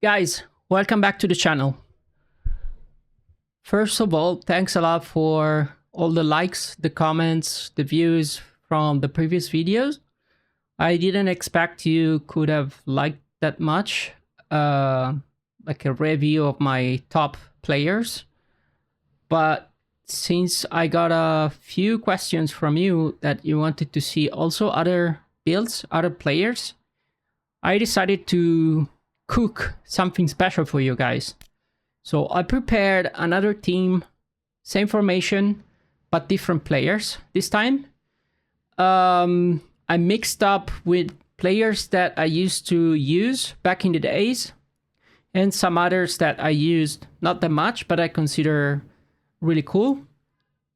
Guys, welcome back to the channel. First of all, thanks a lot for all the likes, the comments, the views from the previous videos. I didn't expect you could have liked that much, like a review of my top players. But since I got a few questions from you that you wanted to see also other builds, other players, I decided to cook something special for you guys. So I prepared another team, same formation, but different players this time. I mixed up with players that I used to use back in the days and some others that I used not that much, but I consider really cool.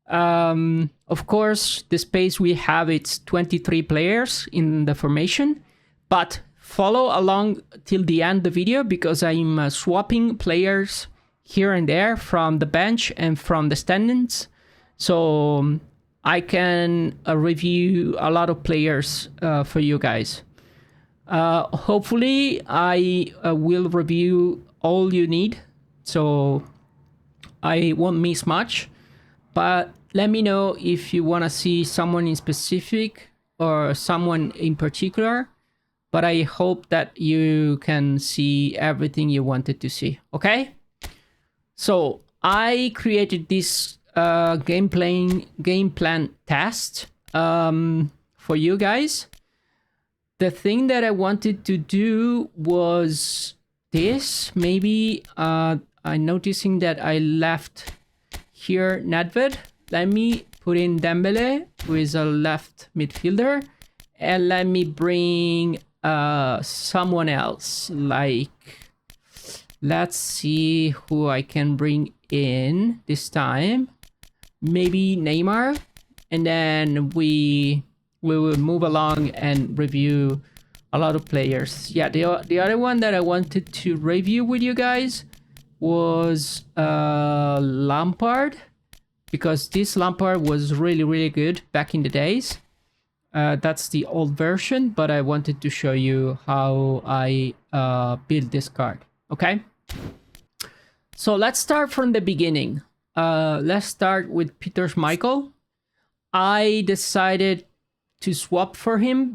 Of course, the space we have, it's 23 players in the formation, but follow along till the end of the video because I'm swapping players here and there from the bench and from the standings. So I can review a lot of players for you guys. Hopefully I will review all you need, so I won't miss much. But let me know if you want to see someone in specific or someone in particular. But I hope that you can see everything you wanted to see, okay? So I created this game plan test for you guys. The thing that I wanted to do was this. Maybe I'm noticing that I left here Nedved. Let me put in Dembele, who is a left midfielder, and let me bring someone else. Like, let's see who I can bring in this time. Maybe Neymar, and then we will move along and review a lot of players. Yeah, the other one that I wanted to review with you guys was Lampard, because this Lampard was really good back in the days. That's the old version, but I wanted to show you how I built this card. Okay, so let's start from the beginning. Let's start with Peter Schmeichel. I decided to swap for him,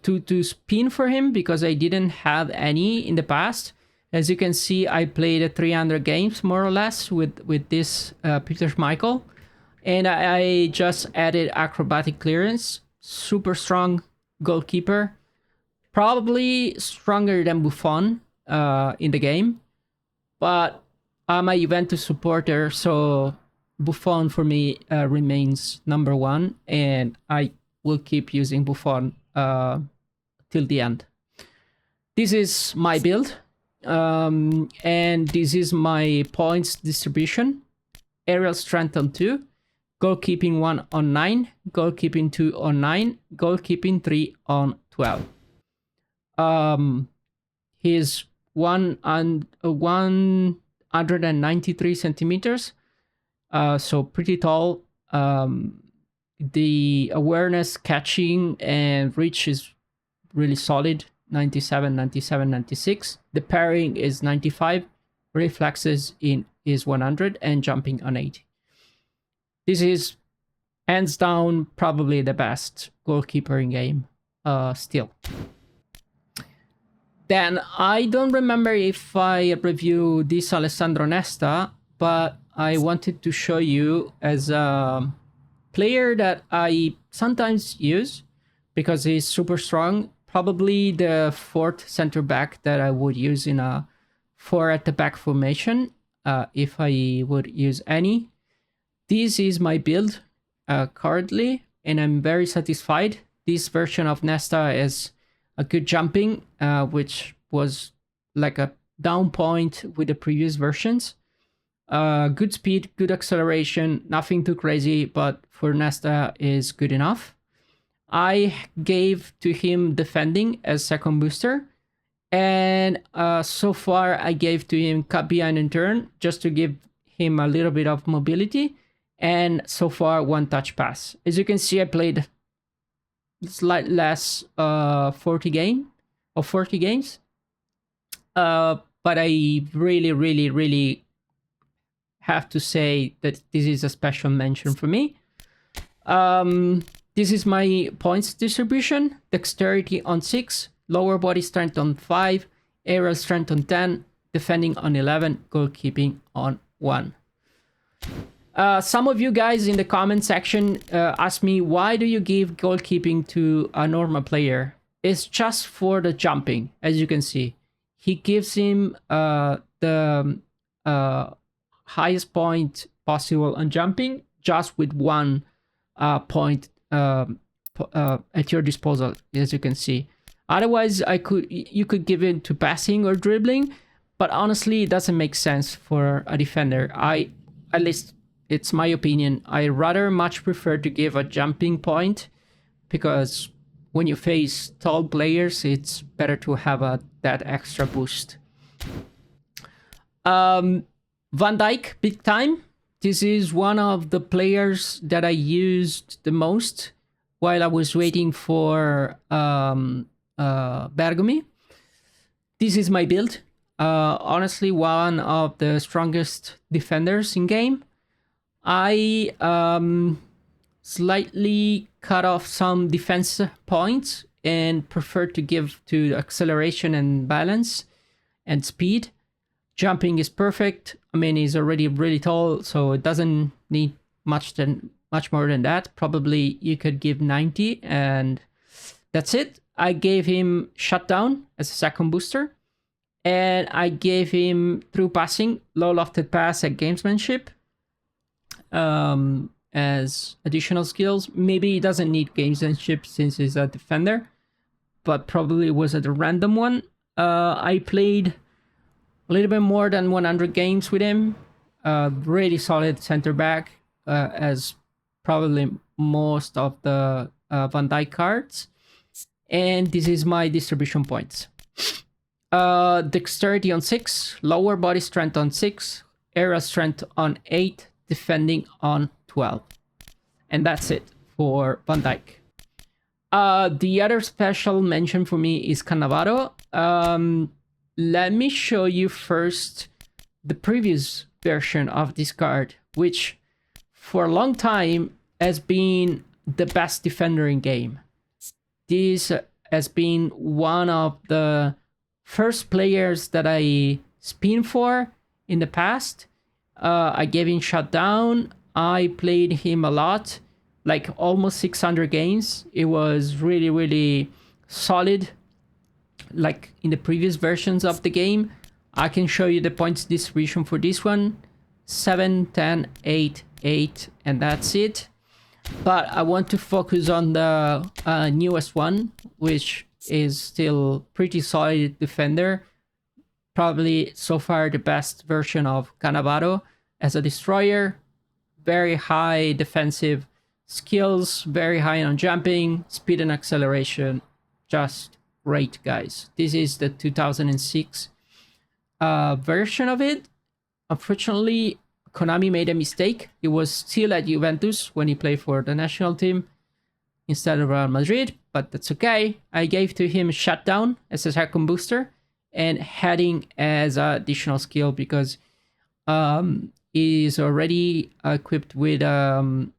to spin for him, because I didn't have any in the past. As you can see, I played 300 games more or less with this Peter Schmeichel, and I just added acrobatic clearance. Super strong goalkeeper, probably stronger than Buffon in the game, but I'm a Juventus supporter, so Buffon for me remains number one, and I will keep using Buffon till the end. This is my build, and this is my points distribution. Aerial strength on 2, goalkeeping 1 on 9, goalkeeping 2 on 9, goalkeeping 3 on 12. He's 193 centimeters, so pretty tall. The awareness, catching, and reach is really solid. 97, 97, 96. The parrying is 95. Reflexes is 100, and jumping on 80. This is hands down probably the best goalkeeper in game still. Then I don't remember if I reviewed this Alessandro Nesta, but I wanted to show you as a player that I sometimes use because he's super strong. Probably the fourth center back that I would use in a 4 at the back formation if I would use any. This is my build currently, and I'm very satisfied. This version of Nesta is a good jumping, which was like a down point with the previous versions. Good speed, good acceleration, nothing too crazy, but for Nesta is good enough. I gave to him defending as second booster, and so far I gave to him cut behind and turn just to give him a little bit of mobility, and so far 1 touch pass. As you can see, I played slightly less 40 games. but I really, really, really have to say that this is a special mention for me. This is my points distribution. Dexterity on 6, lower body strength on 5, aerial strength on 10, defending on 11, goalkeeping on 1. Some of you guys in the comment section asked me, why do you give goalkeeping to a normal player? It's just for the jumping, as you can see. He gives him the highest point possible on jumping, just with 1 point at your disposal, as you can see. Otherwise, you could give it to passing or dribbling, but honestly, it doesn't make sense for a defender. At least it's my opinion. I rather much prefer to give a jumping point, because when you face tall players, it's better to have that extra boost. Van Dijk, big time. This is one of the players that I used the most while I was waiting for Bergomi. This is my build. Honestly, one of the strongest defenders in game. I slightly cut off some defense points and prefer to give to acceleration and balance and speed. Jumping is perfect. I mean, he's already really tall, so it doesn't need much more than that. Probably you could give 90 and that's it. I gave him shutdown as a second booster, and I gave him through passing, low lofted pass at gamesmanship as additional skills. Maybe he doesn't need gamesmanship since he's a defender, but probably was at a random one. I played a little bit more than 100 games with him. Really solid center back, as probably most of the Van Dijk cards. And this is my distribution points. Dexterity on 6, lower body strength on 6, aerial strength on 8, defending on 12. And that's it for Van Dijk. The other special mention for me is Cannavaro. Let me show you first the previous version of this card, which for a long time has been the best defender in game. This has been one of the first players that I spin for in the past. I gave him shutdown. I played him a lot, like almost 600 games. It was really, really solid. Like in the previous versions of the game, I can show you the points distribution for this one: 7, 10, 8, 8, and that's it. But I want to focus on the newest one, which is still pretty solid defender. Probably so far the best version of Cannavaro as a destroyer. Very high defensive skills, very high on jumping, speed and acceleration. Just great, guys. This is the 2006 version of it. Unfortunately, Konami made a mistake. He was still at Juventus when he played for the national team instead of Real Madrid, but that's okay. I gave to him shutdown as a second booster and heading as an additional skill, because he is already equipped with aerial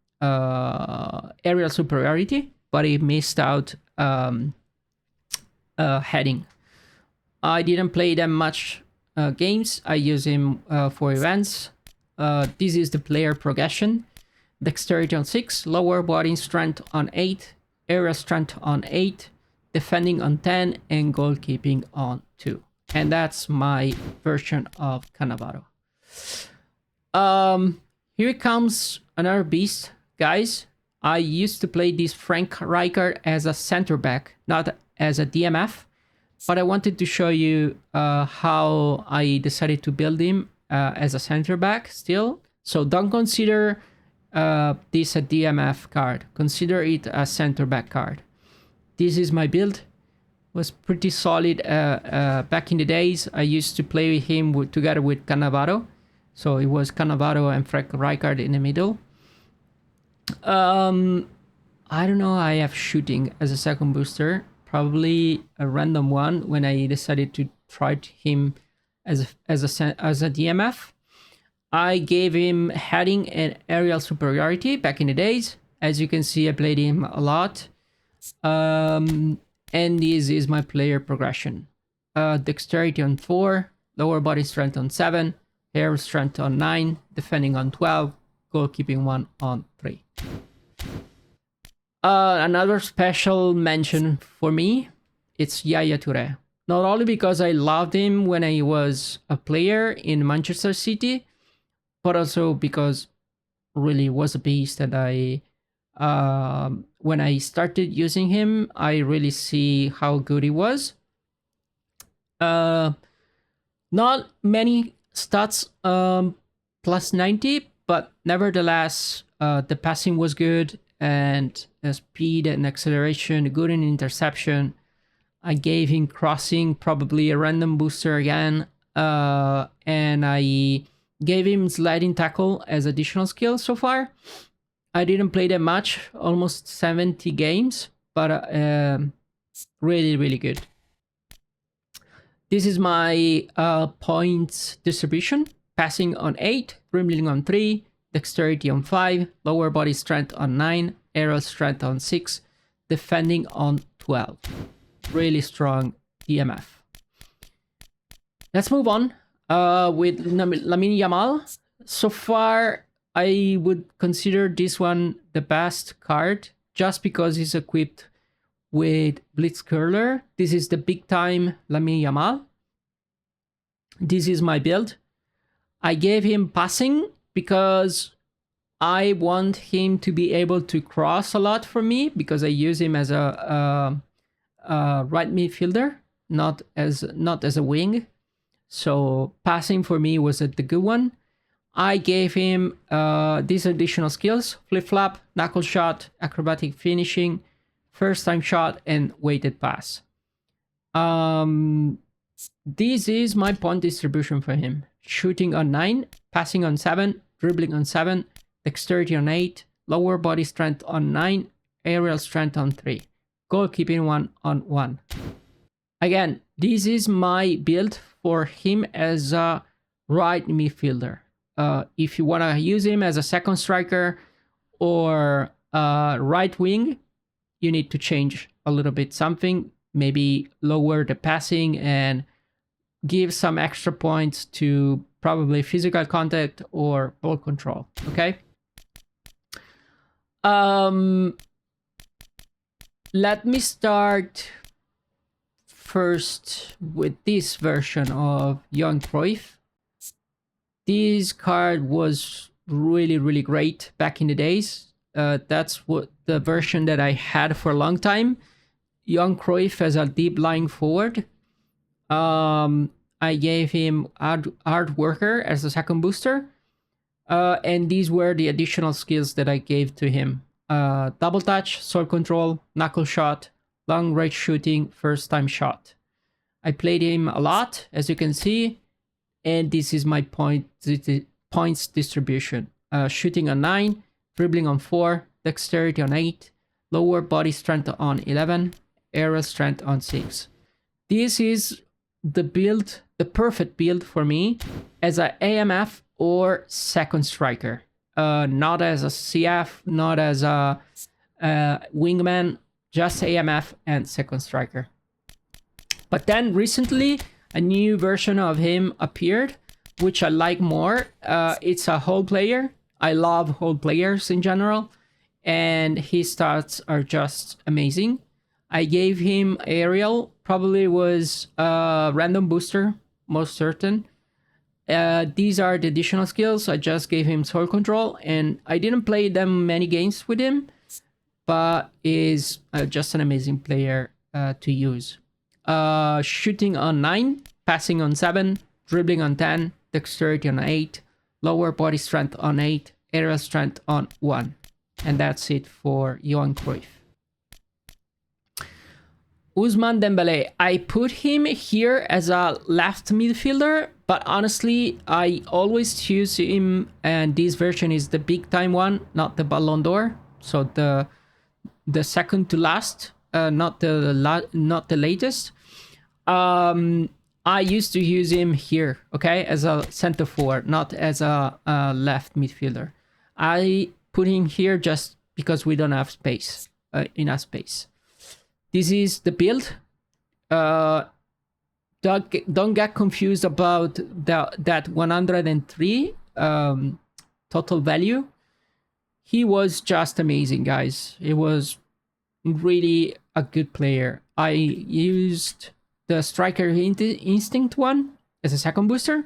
superiority, but he missed out heading. I didn't play that much games. I use him for events. This is the player progression. Dexterity on 6, lower body strength on 8, aerial strength on 8, defending on 10, and goalkeeping on 2. And that's my version of Cannavaro. Here comes another beast, guys. I used to play this Frank Rijkaard as a center back, not as a DMF, but I wanted to show you how I decided to build him as a center back still. So don't consider this a DMF card. Consider it a center back card. This is my build. Was pretty solid back in the days. I used to play with him together with Cannavaro. So it was Cannavaro and Frank Rijkaard in the middle. I don't know. I have shooting as a second booster. Probably a random one when I decided to try him as a DMF. I gave him heading and aerial superiority back in the days. As you can see, I played him a lot. And this is my player progression. Dexterity on 4, lower body strength on 7, air strength on 9, defending on 12, goalkeeping 1 on 3. Another special mention for me, it's Yaya Touré. Not only because I loved him when I was a player in Manchester City, but also because really was a beast, and when I started using him, I really see how good he was. Not many stats plus 90, but nevertheless, the passing was good, and speed and acceleration, good in interception. I gave him crossing, probably a random booster again, and I gave him sliding tackle as additional skill so far. I didn't play that much, almost 70 games, but really, really good. This is my points distribution. Passing on 8, dribbling on 3, dexterity on 5, lower body strength on 9, aerial strength on 6, defending on 12. Really strong DMF. Let's move on with Lamine Yamal. So far, I would consider this one the best card just because it's equipped with Blitz Curler. This is the big time Lamine Yamal. This is my build. I gave him passing because I want him to be able to cross a lot for me, because I use him as a right midfielder, not as a wing. So passing for me was the good one. I gave him these additional skills: flip flap, knuckle shot, acrobatic finishing, first time shot, and weighted pass. This is my point distribution for him: shooting on 9, passing on 7, dribbling on 7, dexterity on 8, lower body strength on 9, aerial strength on 3, goalkeeping 1 on 1. Again, this is my build for him as a right midfielder. If you want to use him as a second striker or right wing, you need to change a little bit something, maybe lower the passing and give some extra points to probably physical contact or ball control. Okay. Let me start first with this version of Young Cruyff. This card was really, really great back in the days. That's what the version that I had for a long time. Young Cruyff as a deep lying forward. I gave him hard worker as a second booster. And these were the additional skills that I gave to him. Double touch, sword control, knuckle shot, long range shooting, first time shot. I played him a lot, as you can see. And this is my points distribution. Shooting on 9, dribbling on 4, dexterity on 8, lower body strength on 11, aerial strength on 6. This is the build, the perfect build for me as a AMF or second striker. Not as a CF, not as a wingman, just AMF and second striker. But then recently, a new version of him appeared, which I like more. It's a whole player. I love whole players in general, and his stats are just amazing. I gave him aerial, probably was a random booster, most certain. These are the additional skills. I just gave him sword control, and I didn't play them many games with him, but is just an amazing player to use. Shooting on 9, passing on 7, dribbling on 10, dexterity on 8, lower body strength on 8, aerial strength on 1. And that's it for Johan Cruyff. Ousmane Dembélé, I put him here as a left midfielder, but honestly, I always choose him, and this version is the big time one, not the Ballon d'Or. So the second to last, not the latest. I used to use him here, okay, as a center forward, not as a left midfielder. I put him here just because we don't have space, enough space. This is the build. Don't get confused about that 103 total value. He was just amazing, guys. He was really a good player. I used the striker instinct one as a second booster,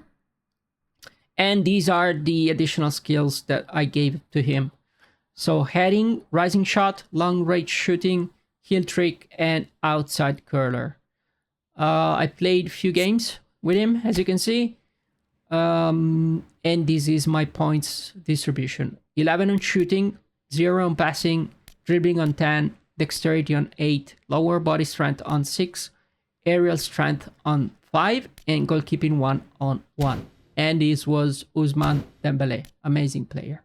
and these are the additional skills that I gave to him. So heading, rising shot, long range shooting, heel trick, and outside curler. I played a few games with him, as you can see. And this is my points distribution. 11 on shooting, 0 on passing, dribbling on 10, dexterity on 8, lower body strength on 6, aerial strength on 5, and goalkeeping 1 on 1. And this was Ousmane Dembélé, amazing player.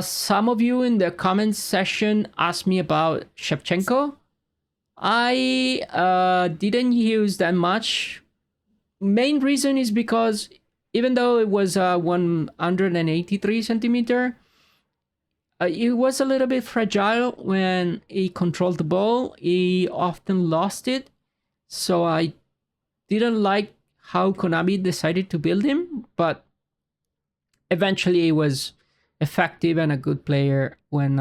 Some of you in the comments section asked me about Shevchenko. I didn't use that much. Main reason is because even though it was 183 centimeter, it was a little bit fragile when he controlled the ball. He often lost it. So I didn't like how Konami decided to build him, but eventually he was effective and a good player when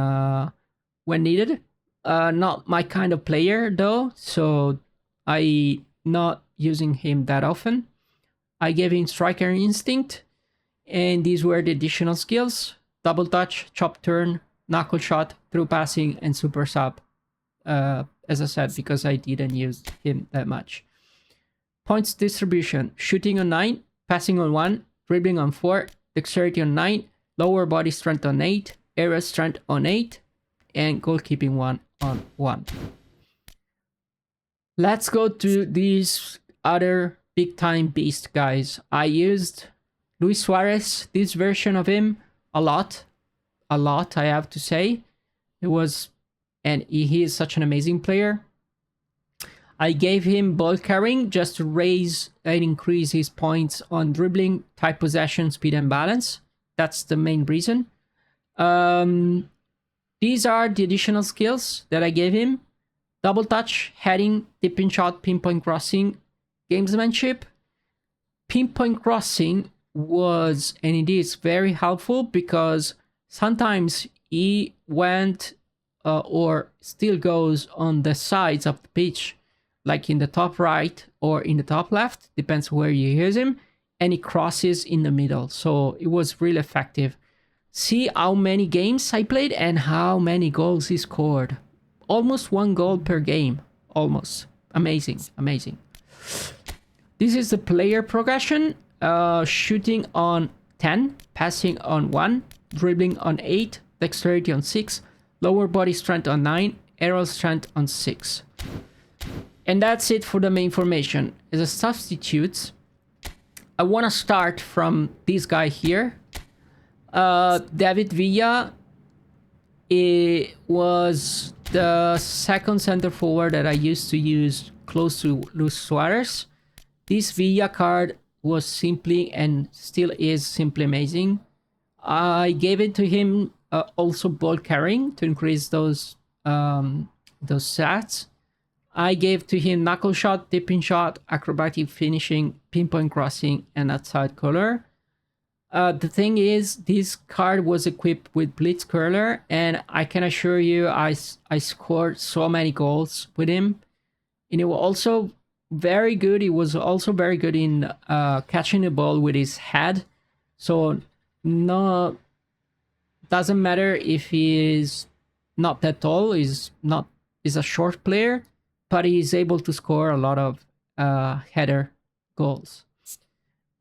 needed. Not my kind of player though, so I not using him that often. I gave him striker instinct, and these were the additional skills: double touch, chop turn, knuckle shot, through passing, and super sub. As I said, because I didn't use him that much. Points distribution: shooting on 9, passing on 1, dribbling on 4, dexterity on 9, lower body strength on 8, aerial strength on 8, and goalkeeping 1 on 1. Let's go to these other big time beast guys. I used Luis Suarez, this version of him, a lot, I have to say. It was, and he is such an amazing player. I gave him ball carrying just to raise and increase his points on dribbling, tight possession, speed, and balance. That's the main reason. These are the additional skills that I gave him: double touch, heading, tipping shot, pinpoint crossing, gamesmanship. Pinpoint crossing was, and it is, very helpful because sometimes he went or still goes on the sides of the pitch, like in the top right or in the top left, depends where you use him, and he crosses in the middle. So it was really effective. See how many games I played and how many goals he scored. Almost 1 goal per game. Almost. Amazing. Amazing. This is the player progression. Shooting on 10. Passing on 1. Dribbling on 8. Dexterity on 6. Lower body strength on 9. Aerial strength on 6. And that's it for the main formation. As a substitutes, I want to start from this guy here. David Villa, it was the second center forward that I used to use close to Luis Suarez. This Villa card was simply, and still is simply, amazing. I gave it to him also ball carrying to increase those stats. I gave to him knuckle shot, tipping shot, acrobatic finishing, pinpoint crossing, and outside curler. The thing is, this card was equipped with Blitz Curler, and I can assure you I scored so many goals with him. And it was also very good. He was also very good in catching the ball with his head. So no, doesn't matter if he is not that tall. He's a short player, but he's able to score a lot of header goals.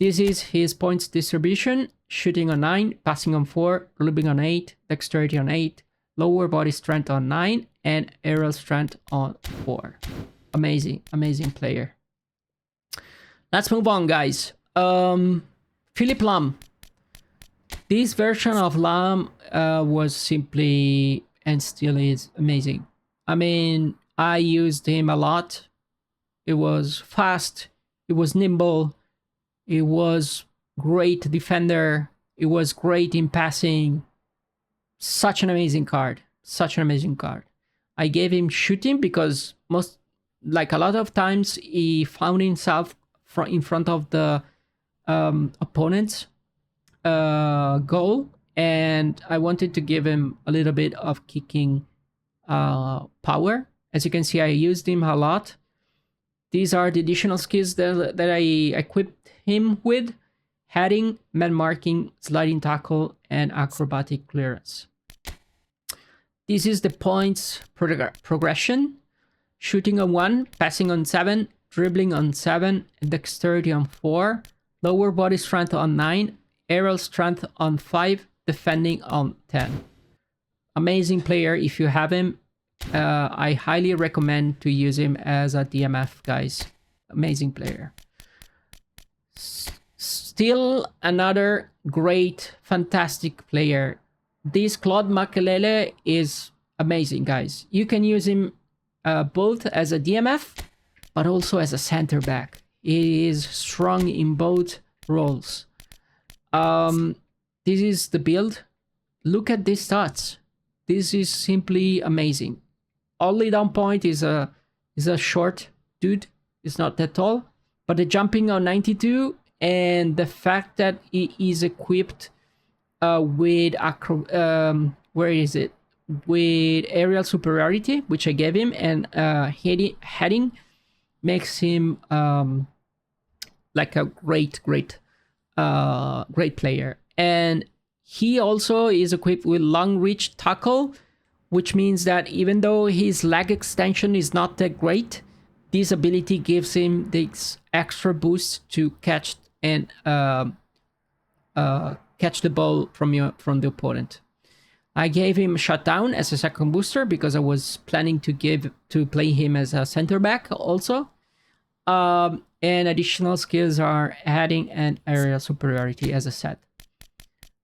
This is his points distribution: shooting on 9, passing on 4, dribbling on 8, dexterity on 8, lower body strength on 9, and aerial strength on 4. Amazing, amazing player. Let's move on, guys. Philip Lahm. This version of Lahm was simply, and still is, amazing. I mean, I used him a lot. It was fast. It was nimble. It was great defender. It was great in passing. Such an amazing card. Such an amazing card. I gave him shooting because like a lot of times, he found himself in front of the opponent's goal, and I wanted to give him a little bit of kicking power. As you can see, I used him a lot. These are the additional skills that I equipped him with: heading, man marking, sliding tackle, and acrobatic clearance. This is the points progression: shooting on 1, passing on 7, dribbling on 7, dexterity on 4, lower body strength on 9, aerial strength on 5, defending on 10. Amazing player. If you have him, I highly recommend to use him as a DMF, guys. Amazing player. Still another great, fantastic player. This Claude Makelele is amazing, guys. You can use him both as a DMF, but also as a center back. He is strong in both roles. This is the build. Look at these stats. This is simply amazing. Only down point is a short dude. It's not that tall, but the jumping on 92 and the fact that he is equipped with where is it? With aerial superiority, which I gave him, and heading makes him like a great player. And he also is equipped with long reach tackle, which means that even though his leg extension is not that great, this ability gives him this extra boost to catch and catch the ball from the opponent. I gave him shutdown as a second booster because I was planning to play him as a center back also. And additional skills are heading and aerial superiority, as I said.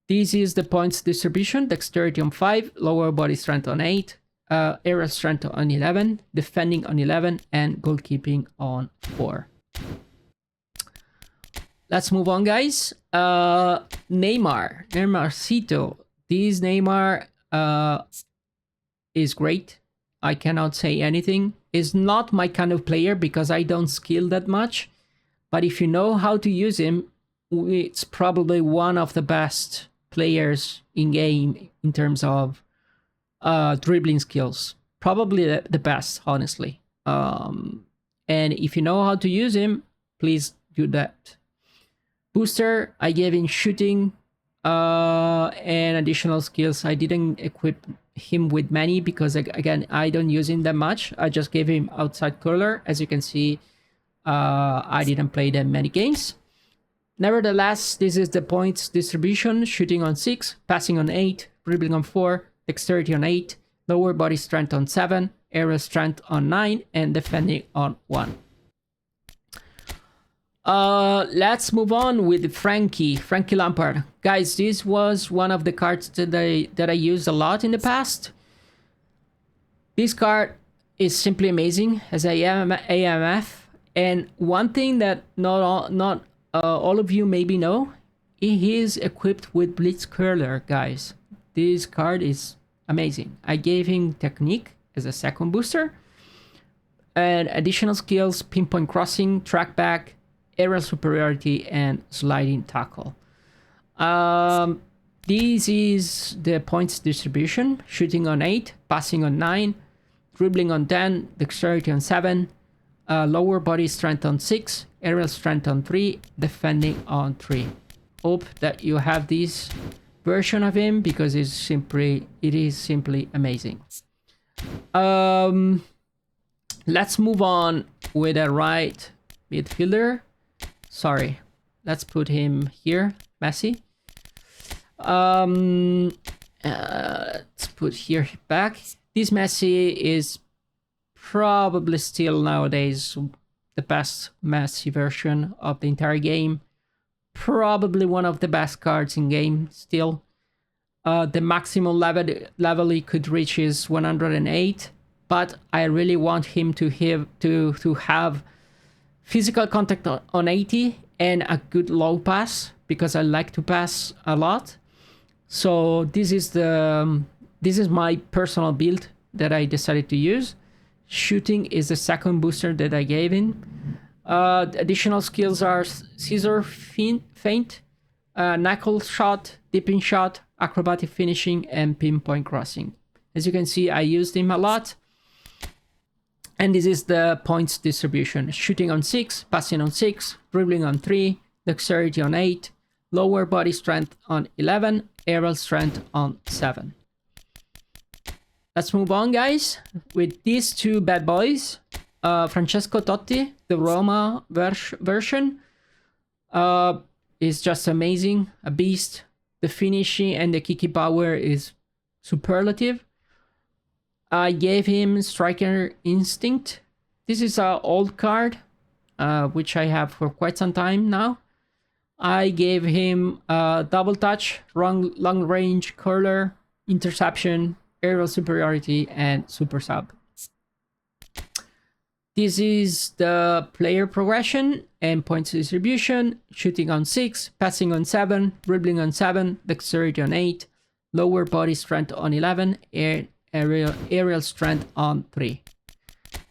This is the points distribution: dexterity on 5, lower body strength on 8, aerial strength on 11, defending on 11, and goalkeeping on 4. Let's move on, guys. Neymarcito. This Neymar is great. I cannot say anything. Is not my kind of player because I don't skill that much. But if you know how to use him, it's probably one of the best players in game in terms of dribbling skills. Probably the best, honestly. And if you know how to use him, please do that. Booster, I gave him shooting and additional skills. I didn't equip him with many because, again, I don't use him that much. I just gave him outside curler. As you can see, I didn't play that many games. Nevertheless, this is the points distribution: shooting on 6, passing on 8, dribbling on 4, dexterity on 8, lower body strength on 7, aerial strength on 9, and defending on 1. Let's move on with Frankie Lampard. Guys, this was one of the cards that I used a lot in the past. This card is simply amazing as a AMF. And one thing that not all of you maybe know, he is equipped with Blitz Curler, guys. This card is amazing. I gave him technique as a second booster, and additional skills: pinpoint crossing, track back, aerial superiority, and sliding tackle. This is the points distribution: shooting on 8, passing on 9, dribbling on 10, dexterity on 7, lower body strength on 6, aerial strength on 3, defending on 3. Hope that you have this version of him because it is simply amazing. Let's move on with a right midfielder. Sorry, let's put him here, Messi. Let's put here back. This Messi is probably still nowadays the best Messi version of the entire game. Probably one of the best cards in game still. The maximum level he could reach is 108, but I really want him to have Physical contact on 80 and a good low pass because I like to pass a lot. So this is my personal build that I decided to use. Shooting is the second booster that I gave him. Additional skills are scissor feint, knuckle shot, dipping shot, acrobatic finishing, and pinpoint crossing. As you can see, I used him a lot. And this is the points distribution. Shooting on 6, passing on 6, dribbling on 3, dexterity on 8, lower body strength on 11, aerial strength on 7. Let's move on, guys, with these two bad boys. Francesco Totti, the Roma version, is just amazing, a beast. The finishing and the kicking power is superlative. I gave him Striker Instinct. This is an old card, which I have for quite some time now. I gave him Double Touch, Long Range Curler, Interception, Aerial Superiority, and Super Sub. This is the player progression and points distribution. Shooting on 6, passing on 7, dribbling on 7, dexterity on 8, lower body strength on 11, aerial strength on 3.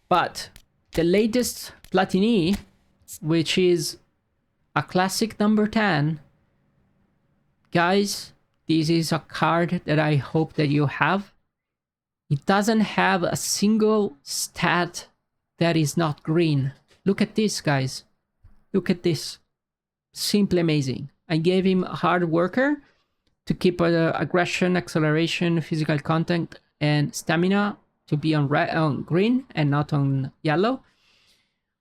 But the latest Platini, which is a classic number 10, guys, this is a card that I hope that you have. It doesn't have a single stat that is not green. Look at this, guys. Look at this. Simply amazing. I gave him a hard worker to keep aggression, acceleration, physical contact, and stamina to be on green and not on yellow.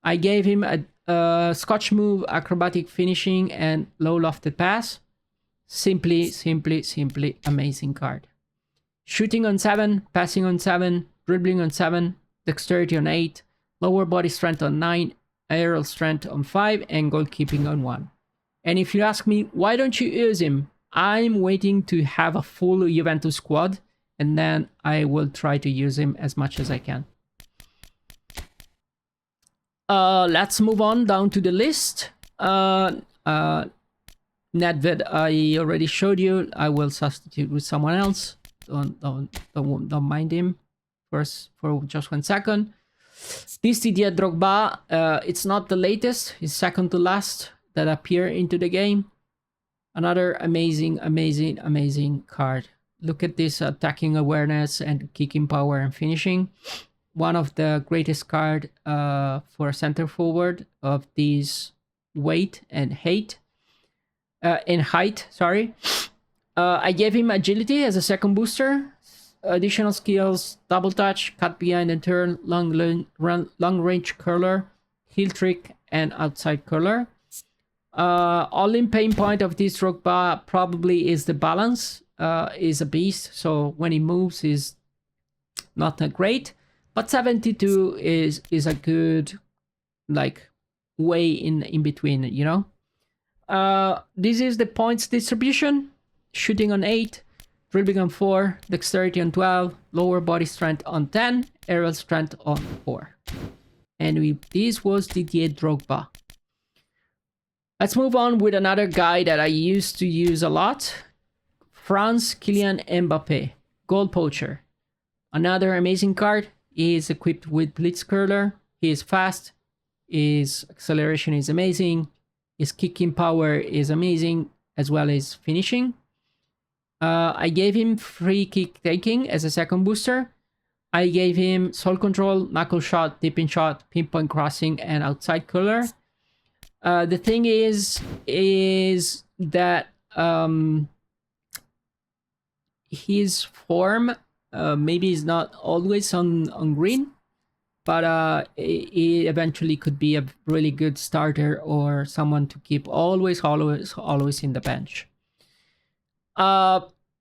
I gave him a Scotch move, acrobatic finishing, and low lofted pass. Simply amazing card. Shooting on 7, passing on 7, dribbling on 7, dexterity on 8, lower body strength on 9, aerial strength on 5, and goalkeeping on 1. And if you ask me, why don't you use him? I'm waiting to have a full Juventus squad, and then I will try to use him as much as I can. Let's move on down to the list. Nedved, I already showed you. I will substitute with someone else. Don't mind him first for just 1 second. This Didier Drogba, it's not the latest. It's second to last that appear into the game. Another amazing card. Look at this attacking awareness and kicking power and finishing. One of the greatest card for a center forward of this weight and height. Sorry. I gave him agility as a second booster. Additional skills: double touch, cut behind and turn, long range curler, heel trick, and outside curler. All-in pain point of this Drogba probably is the balance. Is a beast, so when he moves is not that great, but 72 is a good like way in between, you know. This is the points distribution. Shooting on 8, dribbling on 4, dexterity on 12, lower body strength on 10, aerial strength on 4. And this was Didier Drogba. Let's move on with another guy that I used to use a lot. France Kylian Mbappe, Goal Poacher. Another amazing card. He is equipped with Blitz Curler. He is fast. His acceleration is amazing. His kicking power is amazing, as well as finishing. I gave him free kick taking as a second booster. I gave him soul control, knuckle shot, dipping shot, pinpoint crossing, and outside curler. The thing is that his form maybe is not always on green, but he eventually could be a really good starter or someone to keep always in the bench.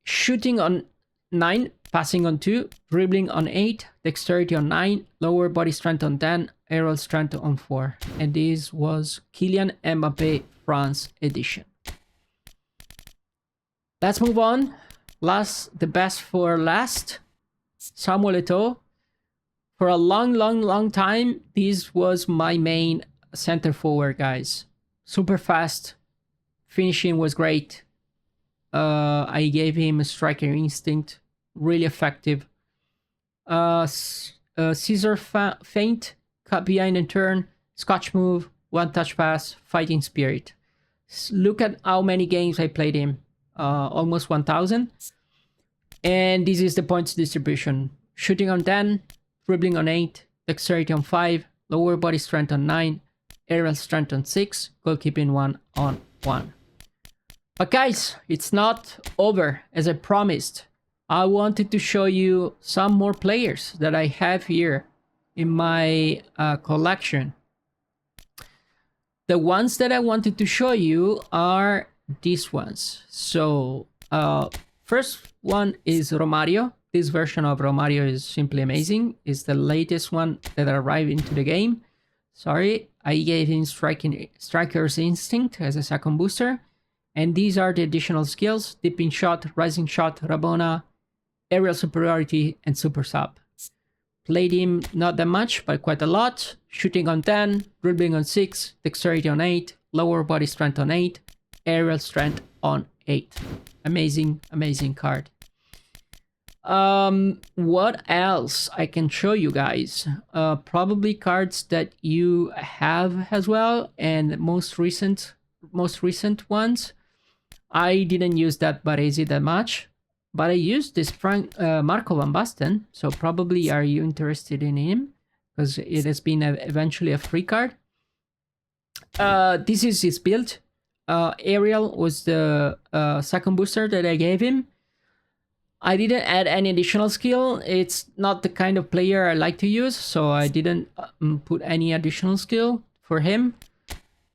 Shooting on 9, passing on 2, dribbling on 8, dexterity on 9, lower body strength on 10, aerial strength on 4. And this was Kylian Mbappe France edition. Let's move on. The best for last. Samuel Eto'o. For a long time, this was my main center forward, guys. Super fast. Finishing was great. I gave him a striker instinct. Really effective. Scissor feint, cut behind and turn, scotch move, one touch pass, fighting spirit. Look at how many games I played him. Almost 1,000. And this is the points distribution. Shooting on 10, dribbling on 8, dexterity on 5, lower body strength on 9, aerial strength on 6, goalkeeping 1 on 1. But guys, it's not over. As I promised, I wanted to show you some more players that I have here in my collection. The ones that I wanted to show you are these ones. So first one is Romario. This version of Romario is simply amazing. It's the latest one that arrived into the game. Sorry, I gave him striker's instinct as a second booster. And these are the additional skills: dipping shot, rising shot, Rabona, aerial superiority, and super sub. Played him not that much, but quite a lot. Shooting on 10, dribbling on 6, dexterity on 8, lower body strength on 8, aerial strength on 8. Amazing, amazing card. What else I can show you guys? Probably cards that you have as well, and most recent ones. I didn't use that Baresi that much, but I used this Marco Van Basten, so probably are you interested in him? Because it has been eventually a free card. This is his build. Aerial was the second booster that I gave him. I didn't add any additional skill. It's not the kind of player I like to use, so I didn't put any additional skill for him.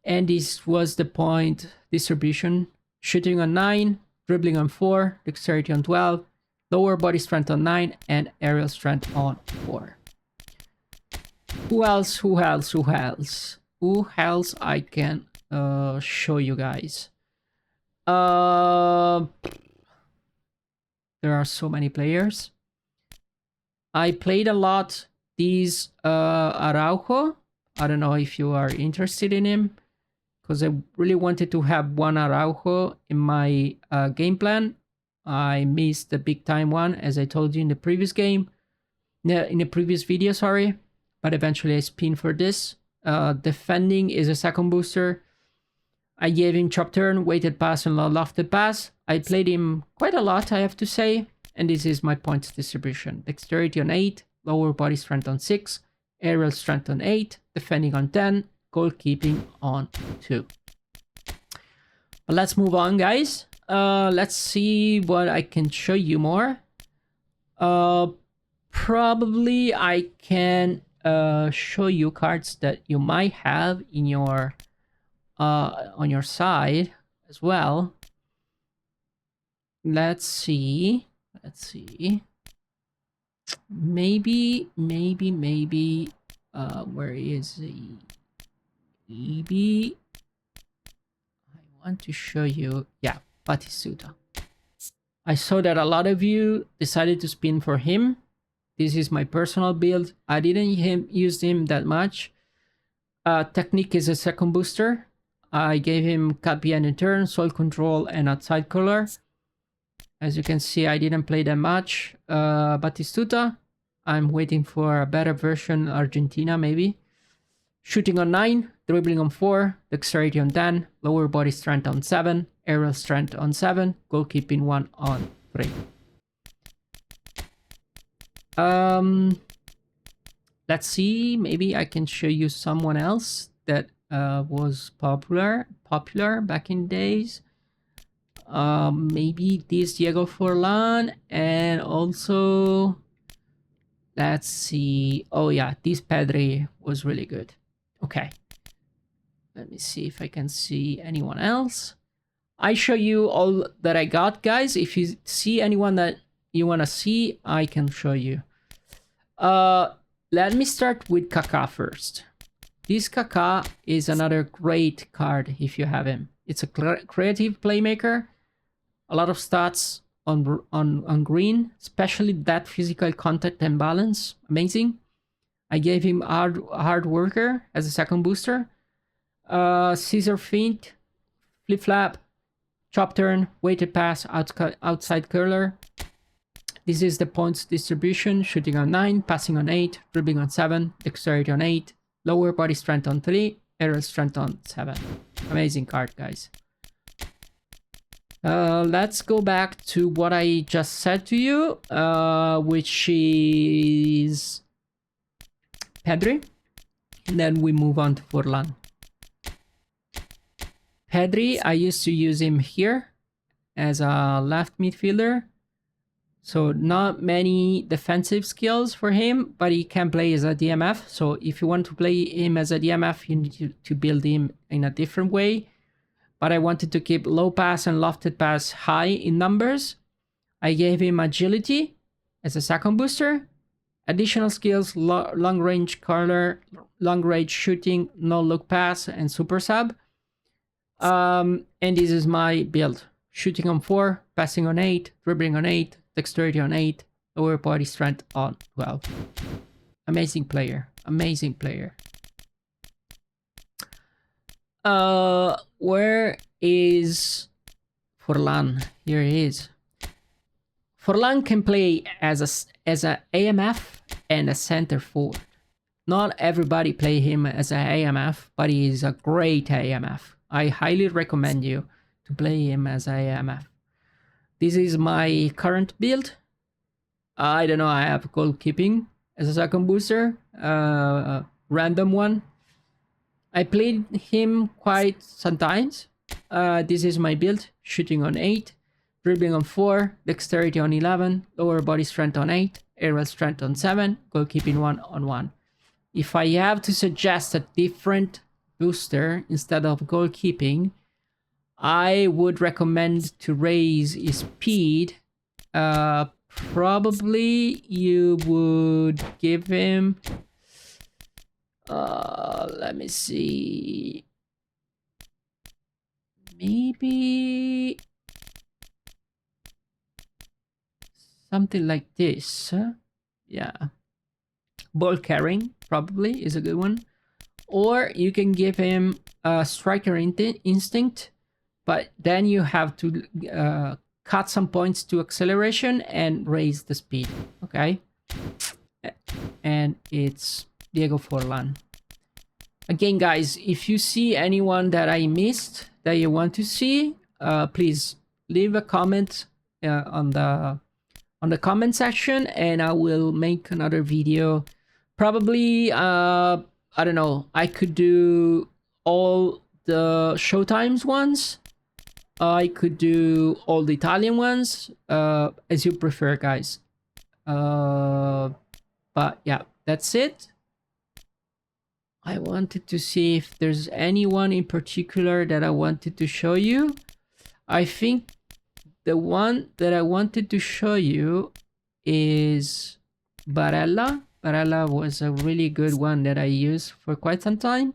And this was the point distribution. Shooting on 9, dribbling on 4, dexterity on 12, lower body strength on 9, and aerial strength on 4. Who else I can show you guys? There are so many players. I played a lot these Araujo. I don't know if you are interested in him, because I really wanted to have one Araujo in my game plan. I missed the big time one, as I told you in the previous game. In the previous video, sorry. But eventually I spin for this. Defending is a second booster. I gave him chop turn, weighted pass, and lofted pass. I played him quite a lot, I have to say. And this is my points distribution. Dexterity on 8, lower body strength on 6, aerial strength on 8, defending on 10, goalkeeping on 2. But let's move on, guys. Let's see what I can show you more. Probably I can show you cards that you might have in your on your side as well. Let's see. Maybe. Where is he? EB. I want to show you. Yeah, Batistuta. I saw that a lot of you decided to spin for him. This is my personal build. I didn't use him that much. Technique is a second booster. I gave him cut behind and turn, soil control, and outside color. As you can see, I didn't play that much. Batistuta. I'm waiting for a better version, Argentina maybe. Shooting on 9, dribbling on 4, dexterity on 10, lower body strength on 7, aerial strength on 7, goalkeeping 1 on 3. Let's see, maybe I can show you someone else that was popular back in days. Maybe this Diego Forlan, and also let's see. Oh yeah, this Pedri was really good. Okay, let me see if I can see anyone else. I show you all that I got, guys. If you see anyone that you want to see, I can show you. Let me start with Kaká first. This Kaká is another great card if you have him. It's a creative playmaker. A lot of stats on green, especially that physical contact and balance. Amazing. I gave him hard worker as a second booster. Scissor feint, flip flap, chop turn, weighted pass, outside curler. This is the points distribution: shooting on 9, passing on 8, dribbling on 7, dexterity on 8, lower body strength on 3, aerial strength on 7. Amazing card, guys. Let's go back to what I just said to you, which is Pedri. And then we move on to Forlan. Pedri, I used to use him here as a left midfielder. So not many defensive skills for him, but he can play as a DMF. So if you want to play him as a DMF, you need to build him in a different way. But I wanted to keep low pass and lofted pass high in numbers. I gave him agility as a second booster. Additional skills: long range curler, long range shooting, no look pass, and super sub. And this is my build: shooting on 4, passing on 8, dribbling on 8, dexterity on 8, lower body strength on 12. Amazing player. Amazing player. Where is Forlan? Here he is. Forlan can play as a AMF and a center forward. Not everybody play him as an AMF, but he is a great AMF. I highly recommend you to play him as an AMF. This is my current build. I don't know, I have goalkeeping as a second booster, random one. I played him quite sometimes. This is my build: shooting on 8, dribbling on 4, dexterity on 11, lower body strength on 8, aerial strength on 7, goalkeeping 1 on 1. If I have to suggest a different booster instead of goalkeeping, I would recommend to raise his speed. Probably you would give him... let me see. Maybe something like this. Yeah. Ball carrying probably is a good one. Or you can give him a striker instinct, but then you have to cut some points to acceleration and raise the speed. Okay. And it's Diego Forlan. Again, guys, if you see anyone that I missed that you want to see, please leave a comment on the comment section, and I will make another video. Probably, I don't know, I could do all the Showtimes ones. I could do all the Italian ones, as you prefer, guys. But yeah, that's it. I wanted to see if there's anyone in particular that I wanted to show you. I think the one that I wanted to show you is Barella. Barella was a really good one that I used for quite some time.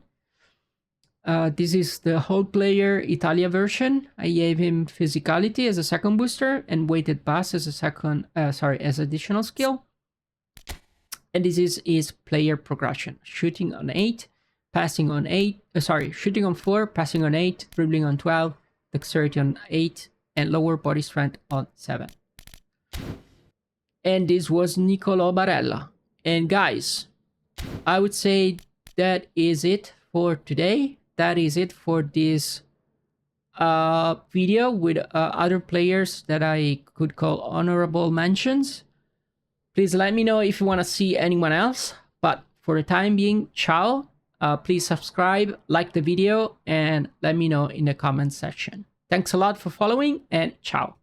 This is the whole player Italia version. I gave him physicality as a second booster and weighted pass as a as additional skill. And this is his player progression: shooting on 8, passing on 8, shooting on 4, passing on 8, dribbling on 12, dexterity on 8, and lower body strength on 7. And this was Nicolo Barella. And guys, I would say that is it for today. That is it for this video with other players that I could call honorable mentions. Please let me know if you want to see anyone else. But for the time being, ciao. Please subscribe, like the video, and let me know in the comments section. Thanks a lot for following, and ciao.